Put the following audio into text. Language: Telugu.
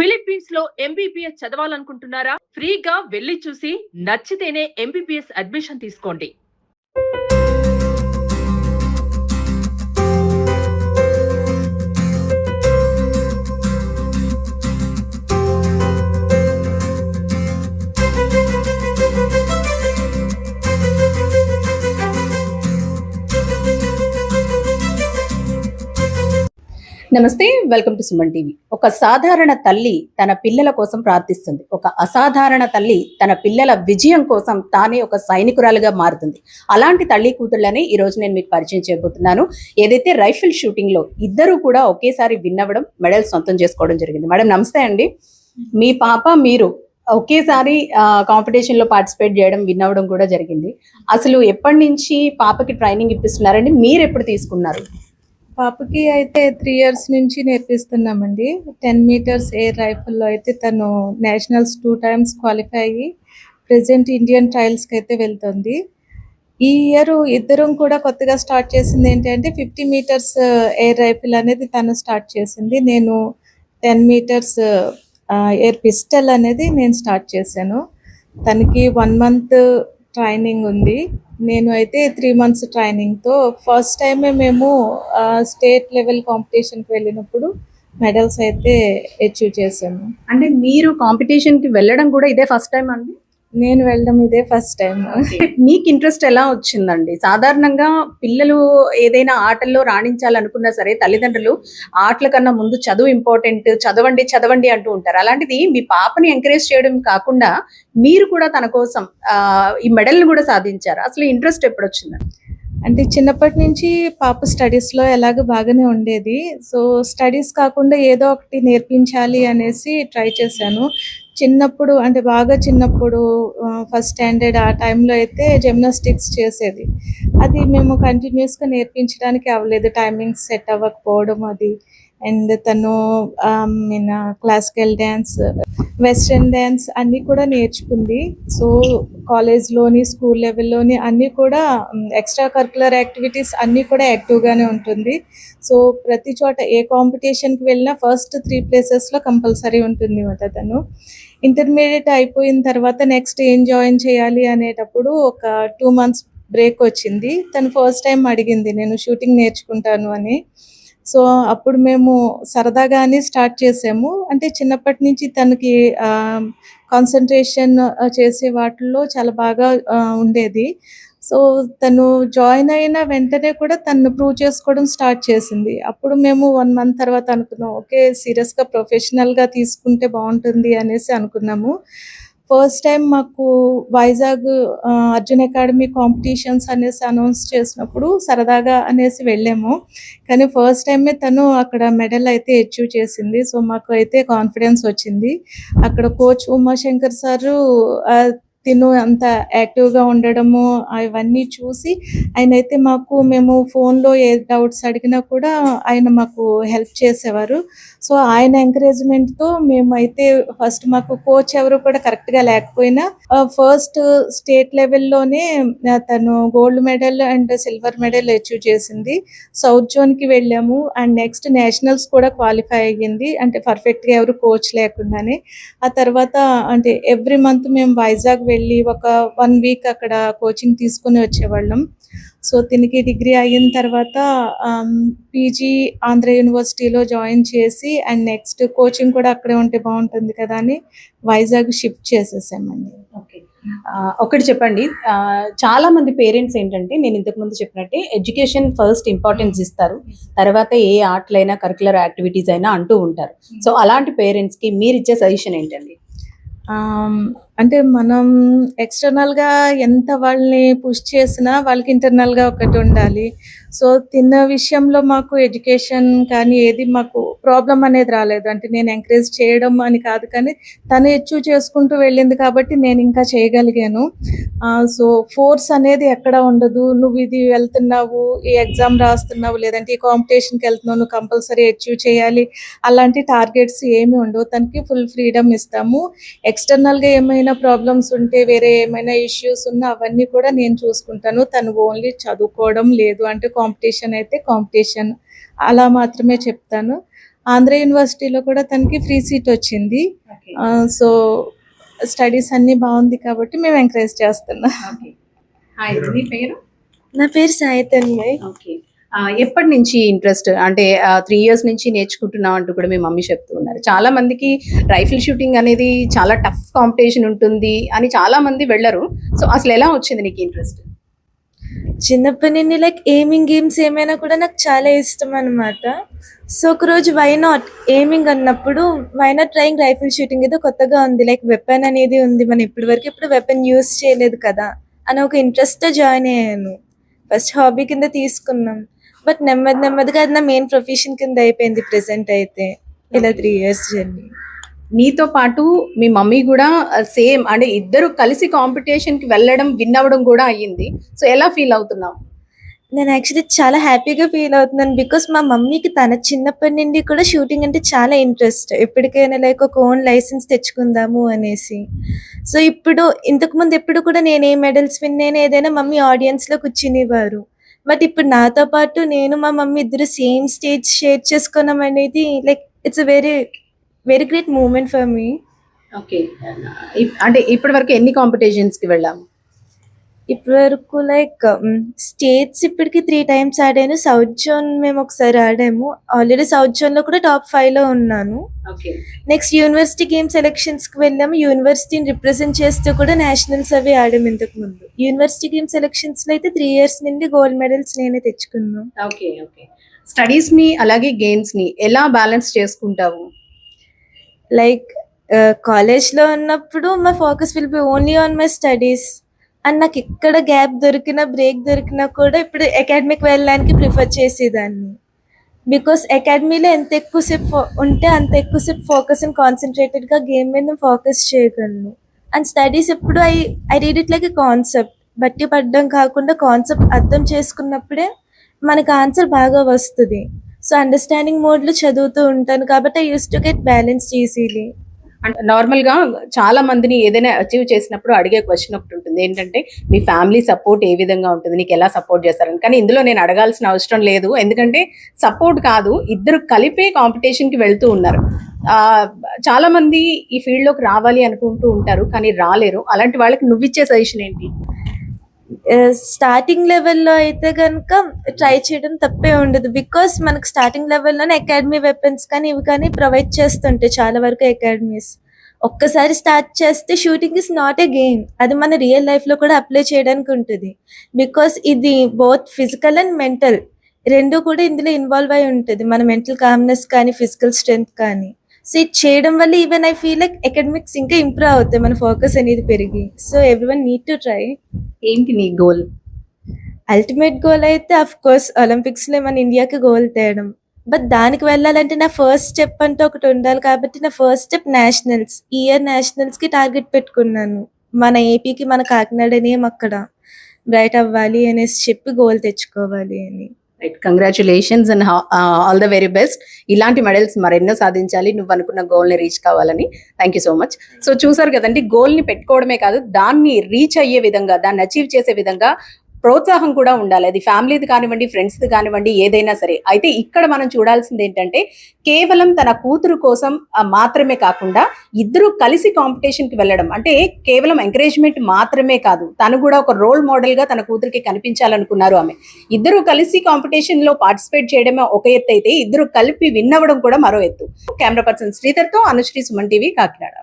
ఫిలిప్పీన్స్ లో ఎంబీబీఎస్ చదవాలనుకుంటున్నారా? ఫ్రీగా వెళ్లి చూసి నచ్చితేనే ఎంబీబీఎస్ అడ్మిషన్ తీసుకోండి. నమస్తే, వెల్కమ్ టు సుమన్ టీవీ. ఒక సాధారణ తల్లి తన పిల్లల కోసం ప్రార్థిస్తుంది. ఒక అసాధారణ తల్లి తన పిల్లల విజయం కోసం తానే ఒక సైనికురాలుగా మారుతుంది. అలాంటి తల్లి కూతుళ్ళని ఈ రోజు నేను మీకు పరిచయం చేయబోతున్నాను. ఏదైతే రైఫిల్ షూటింగ్ లో ఇద్దరు కూడా ఒకేసారి విన్ అవ్వడం, మెడల్ సొంతం చేసుకోవడం జరిగింది. మేడం నమస్తే అండి. మీ పాప మీరు ఒకేసారి కాంపిటీషన్ లో పార్టిసిపేట్ చేయడం, విన్ అవ్వడం కూడా జరిగింది. అసలు ఎప్పటి నుంచి పాపకి ట్రైనింగ్ ఇప్పిస్తున్నారండి? మీరు ఎప్పుడు తీసుకున్నారు? పాపకి అయితే 3 ఇయర్స్ నుంచి నేర్పిస్తున్నామండి. 10 మీటర్స్ ఎయిర్ రైఫిల్లో అయితే తను నేషనల్స్ 2 టైమ్స్ క్వాలిఫై అయ్యి ప్రెజెంట్ ఇండియన్ ట్రయల్స్కి అయితే వెళ్తుంది. ఈ ఇయర్ ఇద్దరం కూడా కొత్తగా స్టార్ట్ చేసింది ఏంటంటే 50 మీటర్స్ ఎయిర్ రైఫిల్ అనేది తను స్టార్ట్ చేసింది. నేను 10 మీటర్స్ ఎయిర్ పిస్టల్ అనేది నేను స్టార్ట్ చేశాను. తనకి 1 మంత్ ట్రైనింగ్ ఉంది. నేను అయితే 3 మంత్స్ ట్రైనింగ్తో ఫస్ట్ టైమే మేము స్టేట్ లెవెల్ కాంపిటీషన్కి వెళ్ళినప్పుడు మెడల్స్ అయితే అచీవ్ చేశాము. అంటే మీరు కాంపిటీషన్కి వెళ్ళడం కూడా ఇదే ఫస్ట్ టైం అండి? నేను వెళ్ళడం ఇదే ఫస్ట్ టైం. మీకు ఇంట్రెస్ట్ ఎలా వచ్చిందండి? సాధారణంగా పిల్లలు ఏదైనా ఆటల్లో రాణించాలనుకున్నా సరే తల్లిదండ్రులు ఆటల కన్నా ముందు చదువు ఇంపార్టెంట్, చదవండి చదవండి అంటూ ఉంటారు. అలాంటిది మీ పాపని ఎంకరేజ్ చేయడం కాకుండా మీరు కూడా తన కోసం ఈ మెడల్ కూడా సాధించారు. అసలు ఇంట్రెస్ట్ ఎప్పుడు వచ్చిందండి? అంటే చిన్నప్పటి నుంచి పాప స్టడీస్లో ఎలాగో బాగానే ఉండేది. సో స్టడీస్ కాకుండా ఏదో ఒకటి నేర్పించాలి అనేసి ట్రై చేశాను. చిన్నప్పుడు అంటే బాగా చిన్నప్పుడు ఫస్ట్ స్టాండర్డ్ ఆ టైంలో అయితే జిమ్నాస్టిక్స్ చేసేది. అది మేము కంటిన్యూస్గా నేర్పించడానికి అవ్వలేదు, టైమింగ్స్ సెట్ అవ్వకపోవడం అది. అండ్ తను క్లాసికల్ డ్యాన్స్, వెస్ట్రన్ డ్యాన్స్ అన్నీ కూడా నేర్చుకుంది. సో కాలేజ్లోని, స్కూల్ లెవెల్లోని అన్నీ కూడా ఎక్స్ట్రా కరికులర్ యాక్టివిటీస్ అన్నీ కూడా యాక్టివ్గానే ఉంటుంది. సో ప్రతి చోట ఏ కాంపిటీషన్కి వెళ్ళినా ఫస్ట్ 3 ప్లేసెస్లో కంపల్సరీ ఉంటుంది అన్నమాట. తను ఇంటర్మీడియట్ అయిపోయిన తర్వాత నెక్స్ట్ ఏం జాయిన్ చేయాలి అనేటప్పుడు ఒక 2 మంత్స్ బ్రేక్ వచ్చింది. తను ఫస్ట్ టైం అడిగింది నేను షూటింగ్ నేర్చుకుంటాను అని. సో అప్పుడు మేము సరదాగానే స్టార్ట్ చేసాము. అంటే చిన్నప్పటి నుంచి తనకి కాన్సన్ట్రేషన్ చేసే వాటిల్లో చాలా బాగా ఉండేది. సో తను జాయిన్ అయిన వెంటనే కూడా తను ప్రూవ్ చేసుకోవడం స్టార్ట్ చేసింది. అప్పుడు మేము 1 మంత్ తర్వాత అనుకున్నాం, ఓకే సీరియస్గా ప్రొఫెషనల్గా తీసుకుంటే బాగుంటుంది అనేసి అనుకున్నాము. ఫస్ట్ టైం మాకు వైజాగ్ అర్జున్ అకాడమీ కాంపిటీషన్స్ అనేసి అనౌన్స్ చేసినప్పుడు సరదాగా అనేసి వెళ్ళాము. కానీ ఫస్ట్ టైమే తను అక్కడ మెడల్ అయితే అచీవ్ చేసింది. సో మాకు అయితే కాన్ఫిడెన్స్ వచ్చింది. అక్కడ కోచ్ ఉమాశంకర్ సారు తిను అంత యాక్టివ్గా ఉండడము అవన్నీ చూసి ఆయనైతే మేము ఫోన్లో ఏ డౌట్స్ అడిగినా కూడా ఆయన మాకు హెల్ప్ చేసేవారు. సో ఆయన ఎంకరేజ్మెంట్తో మేమైతే ఫస్ట్ మాకు కోచ్ ఎవరు కూడా కరెక్ట్గా లేకపోయినా ఫస్ట్ స్టేట్ లెవెల్లోనే తను gold medal and silver medal achieve చేసింది. సౌత్ జోన్కి వెళ్ళాము అండ్ నెక్స్ట్ నేషనల్స్ కూడా క్వాలిఫై అయ్యింది. అంటే పర్ఫెక్ట్గా ఎవరు కోచ్ లేకుండానే. ఆ తర్వాత అంటే ఎవ్రీ మంత్ మేము వైజాగ్ వెళ్ళి ఒక 1 వీక్ అక్కడ కోచింగ్ తీసుకుని వచ్చేవాళ్ళం. సో దీనికి డిగ్రీ అయిన తర్వాత పీజీ ఆంధ్ర యూనివర్సిటీలో జాయిన్ చేసి అండ్ నెక్స్ట్ కోచింగ్ కూడా అక్కడే ఉంటే బాగుంటుంది కదా అని వైజాగ్ షిఫ్ట్ చేసేసామండి. ఓకే, ఒకటి చెప్పండి. చాలా మంది పేరెంట్స్ ఏంటంటే నేను ఇంతకుముందు చెప్పినట్టే ఎడ్యుకేషన్ ఫస్ట్ ఇంపార్టెన్స్ ఇస్తారు, తర్వాత ఏ ఆటలైనా కరికులర్ యాక్టివిటీస్ అయినా అంటూ ఉంటారు. సో అలాంటి పేరెంట్స్కి మీరు ఇచ్చే సజెషన్ ఏంటండి? అంటే మనం ఎక్స్టర్నల్గా ఎంత వాళ్ళని పుష్ చేసినా వాళ్ళకి ఇంటర్నల్గా ఒకటి ఉండాలి. సో తిన్న విషయంలో మాకు ఎడ్యుకేషన్ కానీ ఏది మాకు ప్రాబ్లం అనేది రాలేదు. అంటే నేను ఎంకరేజ్ చేయడం అని కాదు, కానీ తను అచీవ్ చేసుకుంటూ వెళ్ళింది కాబట్టి నేను ఇంకా చేయగలిగాను. సో ఫోర్స్ అనేది ఎక్కడ ఉండదు. నువ్వు ఇది వెళ్తున్నావు, ఈ ఎగ్జామ్ రాస్తున్నావు, లేదంటే ఈ కాంపిటీషన్కి వెళ్తున్నావు, నువ్వు కంపల్సరీ అచీవ్ చేయాలి, అలాంటి టార్గెట్స్ ఏమీ ఉండవు. తనకి ఫుల్ ఫ్రీడమ్ ఇస్తాము. ఎక్స్టర్నల్గా ఏమైనా ప్రాబ్లమ్స్ ఉంటే, వేరే ఏమైనా ఇష్యూస్ ఉన్నా అవన్నీ కూడా నేను చూసుకుంటాను. తను ఓన్లీ చదువుకోవడం, లేదు అంటే కాంపిటీషన్ అయితే కాంపిటీషన్, అలా మాత్రమే చెప్తాను. ఆంధ్ర యూనివర్సిటీలో కూడా తనకి ఫ్రీ సీట్ వచ్చింది. సో స్టడీస్ అన్నీ బాగుంది కాబట్టి మేము ఎంకరేజ్ చేస్తున్నాం. హాయ్, మీ పేరు? నా పేరు సాయి తన్మయ్. ఓకే. ఎప్పటి నుంచి ఇంట్రెస్ట్? అంటే 3 years నుంచి నేర్చుకుంటున్నాం అంటూ కూడా మీ మమ్మీ చెప్తూ ఉన్నారు. చాలా మందికి రైఫిల్ షూటింగ్ అనేది చాలా టఫ్ కాంపిటీషన్ ఉంటుంది అని చాలా మంది వెళ్ళరు. సో అసలు ఎలా వచ్చింది నీకు ఇంట్రెస్ట్? చిన్నప్పటి నుండి లైక్ ఎయిమింగ్ గేమ్స్ ఏమైనా కూడా నాకు చాలా ఇష్టం అనమాట. సో ఒకరోజు వై నాట్ ఎయిమింగ్ అన్నప్పుడు why not trying rifle shooting ఏదో కొత్తగా ఉంది, లైక్ వెపన్ అనేది ఉంది, మనం ఇప్పటి వరకు ఎప్పుడు వెపన్ యూస్ చేయలేదు కదా అని ఒక ఇంట్రెస్ట్తో జాయిన్ అయ్యాను. ఫస్ట్ హాబీ కింద తీసుకున్నాం, బట్ నెమ్మదిగా అది నా మెయిన్ ప్రొఫెషన్ కింద అయిపోయింది ప్రెసెంట్ అయితే. ఇలా 3 years జర్నీ. నీతో పాటు మీ మమ్మీ కూడా సేమ్, అంటే ఇద్దరు కలిసి కాంపిటీషన్ కి వెళ్ళడం, విన్ అవ్వడం కూడా అయ్యింది. సో ఎలా ఫీల్ అవుతున్నావు? నేను యాక్చువల్లీ చాలా హ్యాపీగా ఫీల్ అవుతున్నాను. బికాస్ మా మమ్మీకి తన చిన్నప్పటి నుండి కూడా షూటింగ్ అంటే చాలా ఇంట్రెస్ట్. ఎప్పటికైనా లైక్ ఒక ఓన్ లైసెన్స్ తెచ్చుకుందాము అనేసి. సో ఇప్పుడు ఇంతకుముందు ఎప్పుడు కూడా నేను ఏ మెడల్స్ విన్ అయినా ఏదైనా మమ్మీ ఆడియన్స్లో కూర్చునేవారు. బట్ ఇప్పుడు నాతో పాటు నేను మా మమ్మీ ఇద్దరు సేమ్ స్టేజ్ షేర్ చేసుకున్నాం అనేది like it's a very great moment for me. Okay. అంటే ఇప్పటి వరకు ఎన్ని కాంపిటీషన్స్ కి వెళ్ళాము? ఇప్పటి వరకు లైక్ స్టేట్స్ ఇప్పటికి 3 times ఆడాను. సౌత్ జోన్ మేము ఒకసారి ఆడాము. ఆల్రెడీ సౌత్ జోన్ లో కూడా top 5లో ఉన్నాను. Okay. Next university game selections కి వెళ్ళాము. యూనివర్సిటీని రిప్రజెంట్ చేస్తూ కూడా నేషనల్స్ అవి ఆడాము ఇంతకు ముందు. యూనివర్సిటీ గేమ్ సెలెక్షన్స్ లో అయితే 3 years నుండి గోల్డ్ మెడల్స్ నేనే తెచ్చుకున్నాను. ఓకే. ఓకే. స్టడీస్ ని అలాగే గేమ్స్ ని ఎలా బ్యాలెన్స్ చేసుకుంటావు? లైక్ కాలేజ్లో ఉన్నప్పుడు my focus will be only on my studies. And నాకు ఇక్కడ గ్యాప్ దొరికినా బ్రేక్ దొరికినా కూడా ఇప్పుడు అకాడమిక్ వెళ్ళడానికి ప్రిఫర్ చేసేదాన్ని. బికాస్ అకాడమీలో ఎంత ఎక్కువసేపు ఉంటే అంత ఎక్కువసేపు ఫోకస్ అండ్ కాన్సన్ట్రేటెడ్గా గేమ్ మీద ఫోకస్ చేయగలను. అండ్ స్టడీస్ ఎప్పుడు I read it like a concept, బట్టి పడడం కాకుండా కాన్సెప్ట్ అర్థం చేసుకున్నప్పుడే మనకు ఆన్సర్ బాగా వస్తుంది. సో అండర్స్టాండింగ్ మోడ్లో చదువుతూ ఉంటాను కాబట్టి I use to get balanced easily. అంటే నార్మల్ గా చాలా మందిని ఏదైనా అచీవ్ చేసినప్పుడు అడిగే క్వశ్చన్ ఒకటి ఉంటుంది, ఏంటంటే మీ ఫ్యామిలీ సపోర్ట్ ఏ విధంగా ఉంటుంది, నీకు ఎలా సపోర్ట్ చేస్తారని. కానీ ఇందులో నేను అడగాల్సిన అవసరం లేదు, ఎందుకంటే సపోర్ట్ కాదు, ఇద్దరు కలిపే కాంపిటీషన్ కి వెళ్తూ ఉన్నారు. చాలా మంది ఈ ఫీల్డ్ లోకి రావాలి అనుకుంటూ ఉంటారు కానీ రాలేరు. అలాంటి వాళ్ళకి నువ్వు ఇచ్చే సజెషన్ ఏంటి? స్టార్టింగ్ లెవెల్లో అయితే కనుక ట్రై చేయడం తప్పే ఉండదు. బికాస్ మనకు స్టార్టింగ్ లెవెల్లోనే అకాడమీ వెపన్స్ కానీ ఇవి కానీ ప్రొవైడ్ చేస్తుంటాయి చాలా వరకు అకాడమీస్. ఒక్కసారి స్టార్ట్ చేస్తే shooting is not a game, అది మన రియల్ లైఫ్లో కూడా అప్లై చేయడానికి ఉంటుంది. బికాస్ ఇది బోత్ ఫిజికల్ అండ్ మెంటల్ రెండు కూడా ఇందులో ఇన్వాల్వ్ అయి ఉంటుంది. మన మెంటల్ కామ్నెస్ కానీ ఫిజికల్ స్ట్రెంగ్త్ కానీ. సో ఇది చేయడం వల్ల even I feel like academics ఇంకా ఇంప్రూవ్ అవుతాయి, మన ఫోకస్ అనేది పెరిగి. So everyone need to try. ఏంటి నీ గోల్? అల్టిమేట్ గోల్ అయితే అఫ్ కోర్స్ ఒలింపిక్స్లో మన ఇండియాకి గోల్ తేయడం. బట్ దానికి వెళ్ళాలంటే నా ఫస్ట్ స్టెప్ అంటూ ఒకటి ఉండాలి కాబట్టి నా ఫస్ట్ స్టెప్ నేషనల్స్. ఈ ఇయర్ నేషనల్స్కి టార్గెట్ పెట్టుకున్నాను. మన ఏపీకి మన కాకినాడ నేమ్ అక్కడ బ్రైట్ అవ్వాలి అనేసి చెప్పి గోల్ తెచ్చుకోవాలి అని. Right, congratulations and all the very best. ఇలాంటి మెడల్స్ మరెన్నో సాధించాలి, నువ్వు అనుకున్న గోల్ని రీచ్ కావాలని. Thank you so much. So చూసారు కదండి, గోల్ని పెట్టుకోవడమే కాదు, దాన్ని రీచ్ అయ్యే విధంగా, దాన్ని అచీవ్ చేసే విధంగా ప్రోత్సాహం కూడా ఉండాలి. అది ఫ్యామిలీది కానివ్వండి, ఫ్రెండ్స్ది కానివ్వండి, ఏదైనా సరే. అయితే ఇక్కడ మనం చూడాల్సింది ఏంటంటే, కేవలం తన కూతురు కోసం మాత్రమే కాకుండా ఇద్దరు కలిసి కాంపిటీషన్కి వెళ్ళడం అంటే కేవలం ఎంకరేజ్మెంట్ మాత్రమే కాదు, తను కూడా ఒక రోల్ మోడల్గా తన కూతురికి కనిపించాలనుకున్నారు ఆమె. ఇద్దరు కలిసి కాంపిటీషన్లో పార్టిసిపేట్ చేయడమే ఒక ఎత్తు అయితే, ఇద్దరు కలిపి విన్ అవ్వడం కూడా మరో ఎత్తు. కెమెరా పర్సన్ శ్రీధర్తో అనుశ్రీ, సుమన్ టీవీ, కాకినాడ.